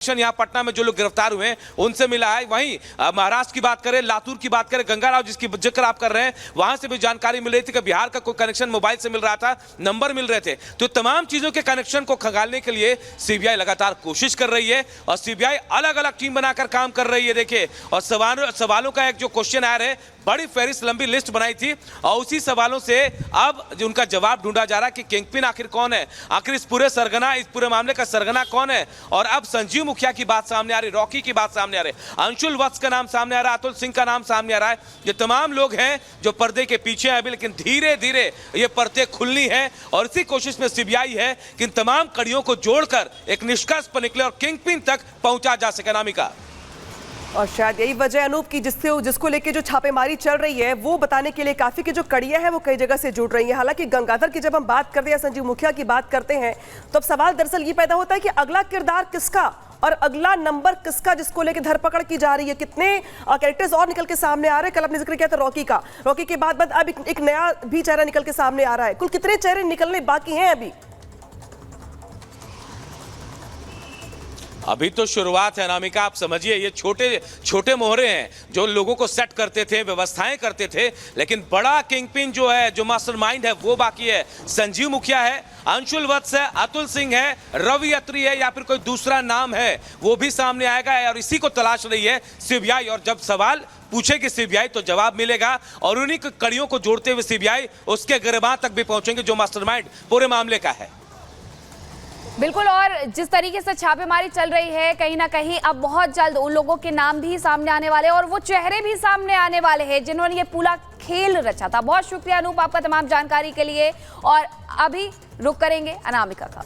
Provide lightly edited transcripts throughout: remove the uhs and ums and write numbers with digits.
यहाँ पटना में जो लोग गिरफ्तार हुए हैं उनसे मिला है। वहीं महाराष्ट्र की बात करें, लातूर की बात करें, गंगाराव जिसकी जिक्र आप कर रहे हैं, वहां से भी जानकारी मिल रही थी कि बिहार का कोई कनेक्शन मोबाइल से मिल रहा था, नंबर मिल रहे थे। तो तमाम चीजों के कनेक्शन को खंगालने के लिए सीबीआई लगातार कोशिश कर रही है और सीबीआई अलग अलग टीम बनाकर काम कर रही है। देखिए, और सवालों का एक जो क्वेश्चन आ रहा है, बड़ी फेरिस लंबी लिस्ट बनाई थी और उसी सवालों से अब उनका जवाब ढूंढा जा रहा है कि किंगपिन आखिर कौन है, आखिर इस पूरे मामले का सरगना कौन है। और अब संजीव मुखिया की बात सामने आ रही, रॉकी की बात सामने आ रही, अंशुल वत्स का नाम सामने आ रहा है, अतुल सिंह का नाम सामने आ रहा है। ये तमाम लोग हैं जो पर्दे के पीछे हैं अभी, लेकिन धीरे धीरे ये पर्दे खुलनी है और इसी कोशिश में सीबीआई है कि इन तमाम कड़ियों को जोड़कर एक निष्कर्ष पर निकले और किंगपिन तक पहुंचा जा सके। नामिका, और शायद यही वजह अनूप की जिसको लेके जो छापेमारी चल रही है वो बताने के लिए काफी की जो कड़ियां हैं वो कई जगह से जुड़ रही हैं। हालांकि गंगाधर की जब हम बात करते हैं, संजीव मुखिया की बात करते हैं, तो अब सवाल दरअसल ये पैदा होता है कि अगला किरदार किसका और अगला नंबर किसका जिसको लेके धरपकड़ की जा रही है। कितने कैरेक्टर्स और निकल के सामने आ रहे हैं। कल आपने जिक्र किया था रॉकी का, रॉकी के बाद अब एक नया भी चेहरा निकल के सामने आ रहा है। कुल कितने चेहरे निकलने बाकी हैं अभी? अभी तो शुरुआत है नामिका, आप समझिए ये छोटे छोटे मोहरे हैं जो लोगों को सेट करते थे, व्यवस्थाएं करते थे, लेकिन बड़ा किंगपिन जो है, जो मास्टरमाइंड है वो बाकी है। संजीव मुखिया है, अंशुल वत्स है, अतुल सिंह है, रवि अत्री है या फिर कोई दूसरा नाम है, वो भी सामने आएगा और इसी को तलाश रही है सीबीआई। और जब सवाल पूछेगी सीबीआई तो जवाब मिलेगा और उन्हीं कड़ियों को जोड़ते हुए सीबीआई उसके गिरबान तक भी पहुंचेंगे जो मास्टरमाइंड पूरे मामले का है। बिल्कुल, और जिस तरीके से छापेमारी चल रही है, कहीं ना कहीं अब बहुत जल्द उन लोगों के नाम भी सामने आने वाले हैं और वो चेहरे भी सामने आने वाले हैं जिन्होंने ये पूरा खेल रचा था। बहुत शुक्रिया अनूप आपका तमाम जानकारी के लिए, और अभी रुक करेंगे अनामिका का।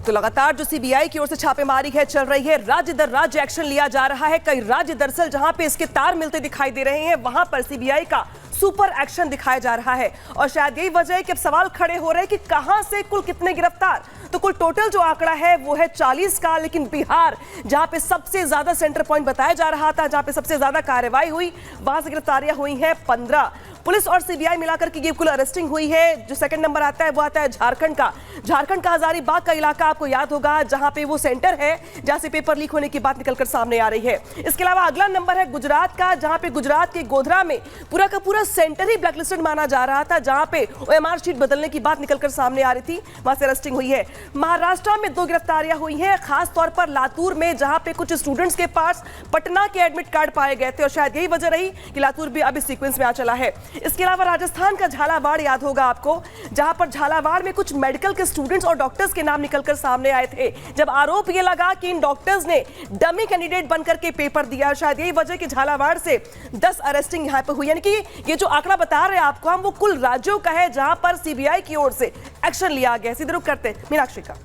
तो लगातार जो सीबीआई की ओर से छापेमारी है चल रही है, राज्य दर राज्य एक्शन लिया जा रहा है। कई राज्य दरअसल जहां पे इसके तार मिलते दिखाई दे रहे हैं वहां पर सीबीआई का सुपर एक्शन दिखाया जा रहा है। और शायद यही वजह है कि अब सवाल खड़े हो रहे हैं कि कहां से कुल कितने गिरफ्तार। तो कुल टोटल जो आंकड़ा है वो है 40 का, लेकिन बिहार जहां पे सबसे ज्यादा सेंटर पॉइंट बताया जा रहा था, जहां पे सबसे ज्यादा कार्रवाई हुई, वहां से गिरफ्तारियां हुई हैं 15। पुलिस और सीबीआई मिलाकर के ये कुल अरेस्टिंग हुई है। जो सेकंड नंबर आता है वो आता है झारखंड का हजारीबाग का इलाका आपको याद होगा, जहां पे वो सेंटर है जहां से पेपर लीक होने की बात निकलकर सामने आ रही है। इसके अलावा अगला नंबर है गुजरात का, जहां पे गुजरात के गोधरा में पूरा का पूरा सेंटर ही ब्लैकलिस्टेड माना जा रहा था, जहां पे ओएमआर शीट बदलने की बात निकलकर सामने आ रही थी, वहां से अरेस्टिंग हुई है। महाराष्ट्र में 2 गिरफ्तारियां हुई हैं, खासतौर पर लातूर में, जहां पे कुछ स्टूडेंट्स के पास पटना के एडमिट कार्ड पाए गए थे और शायद यही वजह रही कि लातूर भी अब इस सीक्वेंस में आ चला है। इसके अलावा राजस्थान का झालावाड़ याद होगा आपको, जहां पर झालावाड़ में कुछ मेडिकल के स्टूडेंट्स और डॉक्टर्स के नाम निकलकर सामने आए थे, जब आरोप यह लगा कि इन डॉक्टर्स ने डमी कैंडिडेट बनकर के पेपर दिया। शायद यही वजह कि झालावाड़ से 10 अरेस्टिंग यहां पर हुई। यानी कि ये जो आंकड़ा बता रहे हैं आपको हम, वो कुल राज्यों का है जहां पर सीबीआई की ओर से एक्शन लिया गया। सीधे रुख करते हैं मीनाक्षी का।